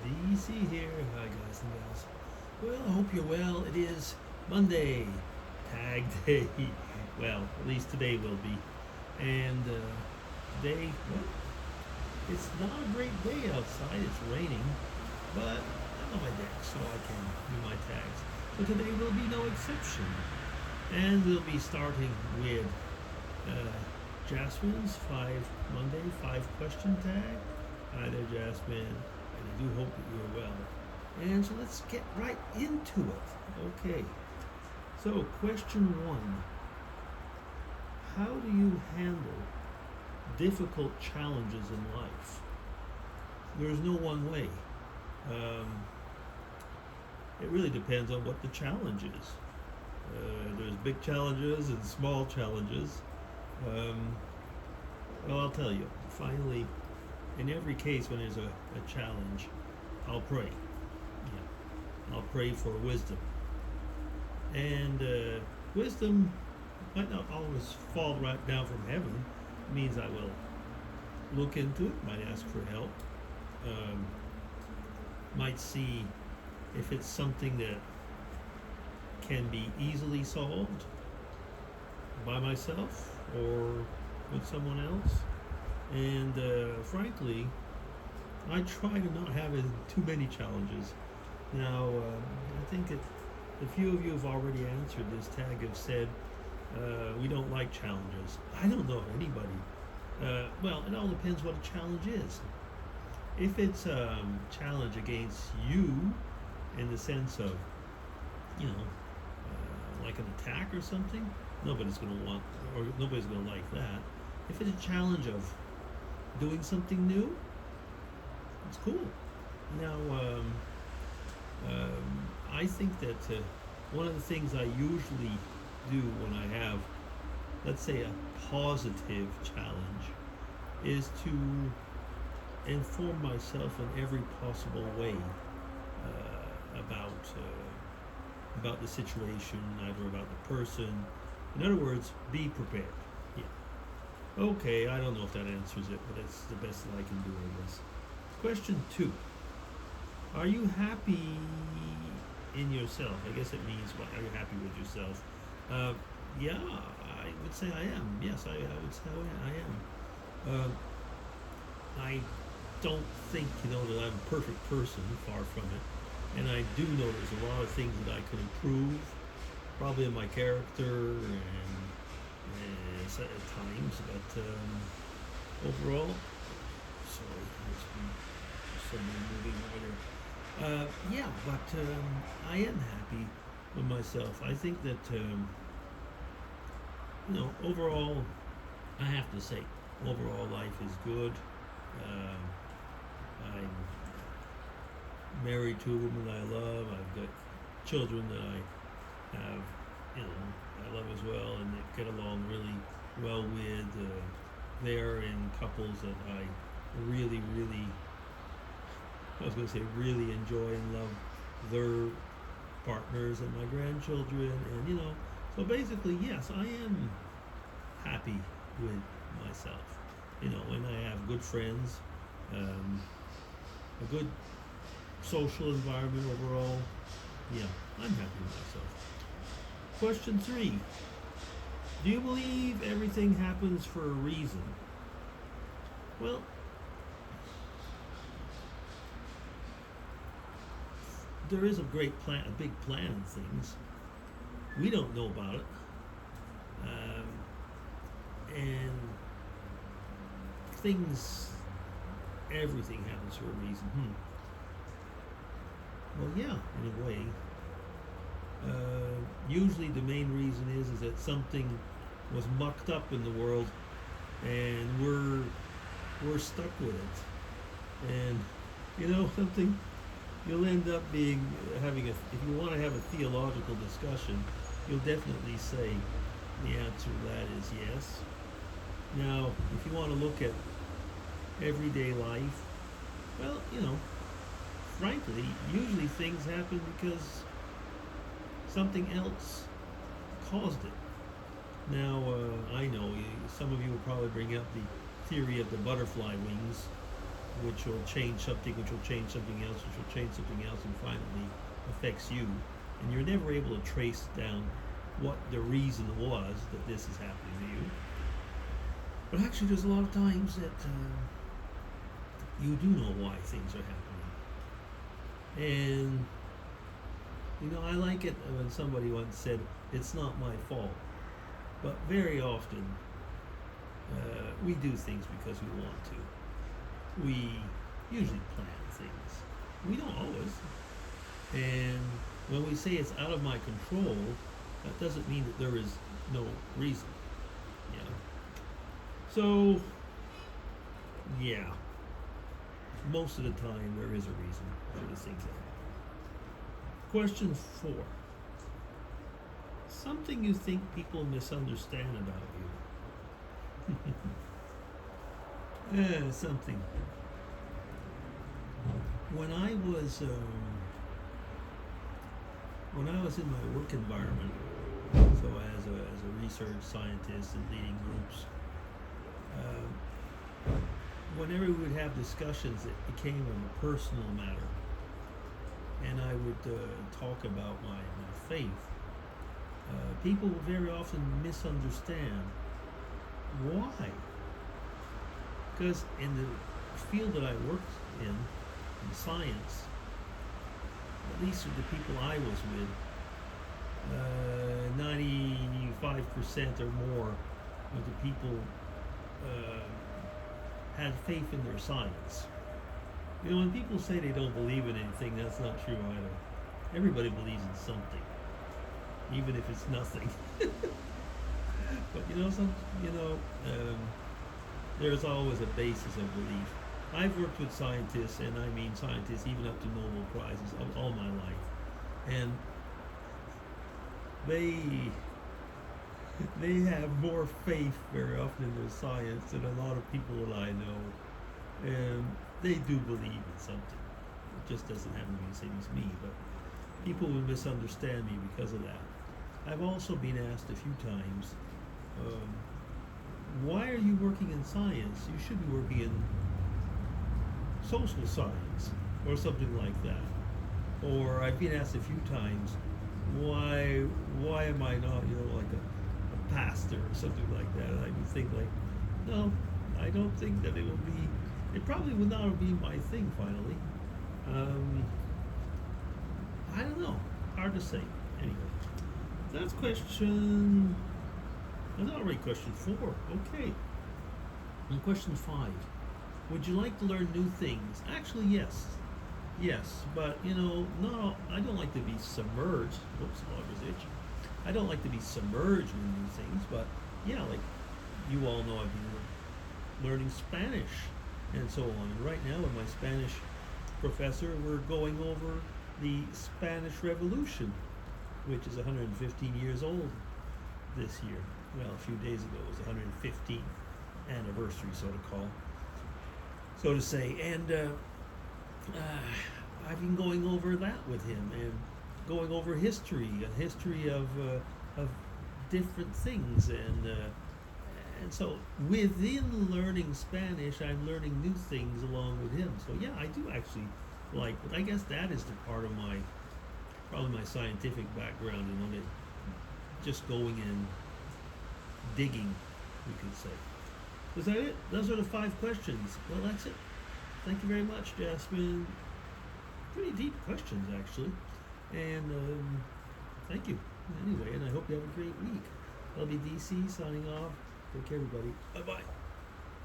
DC here. Hi, guys and gals. Well, I hope you're well. It is Monday, Tag Day. Well, at least today will be. And today, well, it's not a great day outside. It's raining, but I'm on my deck, so I can do my tags. So today will be no exception. And we'll be starting with Jasmine's Monday 5 question tag. Hi there, Jasmine. I do hope that you're well. And so let's get right into it. Okay. So, question 1. How do you handle difficult challenges in life? There's no one way. It really depends on what the challenge is. There's big challenges and small challenges. Well, I'll tell you. Finally, in every case when there's a challenge, I'll pray. Yeah. I'll pray for wisdom. And wisdom might not always fall right down from heaven. It means I will look into it, might ask for help, might see if it's something that can be easily solved by myself or with someone else. And frankly, I try to not have too many challenges. Now, I think a few of you have already answered this tag, have said we don't like challenges. I don't know of anybody. Well, it all depends what a challenge is. If it's a challenge against you in the sense of, like an attack or something, nobody's going to want, or nobody's going to like that. If it's a challenge of doing something new, it's cool. Now, I think that one of the things I usually do when I have, let's say, a positive challenge, is to inform myself in every possible way about the situation, either about the person. In other words, be prepared. Yeah. Okay, I don't know if that answers it, but it's the best that I can do, I guess. Question 2. Are you happy in yourself? I guess it means, what, are you happy with yourself? Yeah, I would say I am. Yes, I would say I am. I don't think, that I'm a perfect person, far from it. And I do know there's a lot of things that I could improve, probably in my character and at times, but overall, sorry, there's somebody moving over there. Yeah, but I am happy with myself. I think that, overall, I have to say, overall life is good. I'm married to a woman that I love. I've got children that I have, I love as well, and that get along really well with. They're in couples that I really, really enjoy and love their partners and my grandchildren, and so basically, yes, I am happy with myself. And I have good friends, a good social environment overall. Yeah, I'm happy with myself. Question 3. Do you believe everything happens for a reason? Well, there is a big plan in things. We don't know about it. And everything happens for a reason. Well, yeah, in a way. Usually the main reason is that something was mucked up in the world, and we're stuck with it. And something, you'll end up having if you want to have a theological discussion, you'll definitely say the answer to that is yes. Now, if you want to look at everyday life, well, frankly, usually things happen because something else caused it. Now, I know some of you will probably bring up the theory of the butterfly wings, which will change something, which will change something else, which will change something else, and finally affects you. And you're never able to trace down what the reason was that this is happening to you. But actually, there's a lot of times that you do know why things are happening. And, I like it when somebody once said, it's not my fault. But very often, we do things because we want to. We usually plan things. We don't always. And when we say it's out of my control, that doesn't mean that there is no reason. So, yeah. Most of the time, there is a reason for the things that happen. Question 4. Something you think people misunderstand about you. Something. When I was in my work environment, so as a research scientist and leading groups, whenever we would have discussions, it became a personal matter, and I would talk about my faith. People would very often misunderstand why. Because in the field that I worked in science, at least with the people I was with, 95% or more of the people had faith in their science. When people say they don't believe in anything, that's not true either. Everybody believes in something, even if it's nothing. But there's always a basis of belief. I've worked with scientists, and I mean scientists even up to Nobel Prizes all my life, and they have more faith very often in their science than a lot of people that I know, and they do believe in something. It just doesn't happen to be the same as me, but people will misunderstand me because of that. I've also been asked a few times, why are you working in science? You should be working in social science or something like that. Or I've been asked a few times, why am I not, like a pastor or something like that? And I would think no, I don't think that it probably would not be my thing finally. I don't know, hard to say. Anyway, that's already question 4, okay. And question 5, would you like to learn new things? Actually, yes, but no, I don't like to be submerged. Whoops, log is itching. I don't like to be submerged in new things, but yeah, like you all know, I've been learning Spanish and so on. And right now with my Spanish professor, we're going over the Spanish Revolution, which is 115 years old this year. Well, a few days ago it was the 115th anniversary, so to say. And I've been going over that with him, and going over a history of different things, and so within learning Spanish, I'm learning new things along with him. So yeah, I do actually like, but I guess that is the part of probably my scientific background, that just going and digging, we could say. Was that it? Those are the 5 questions. Well, that's it. Thank you very much, Jasmine. Pretty deep questions, actually. And thank you. Anyway, and I hope you have a great week. LBDC signing off. Take care, everybody. Bye-bye.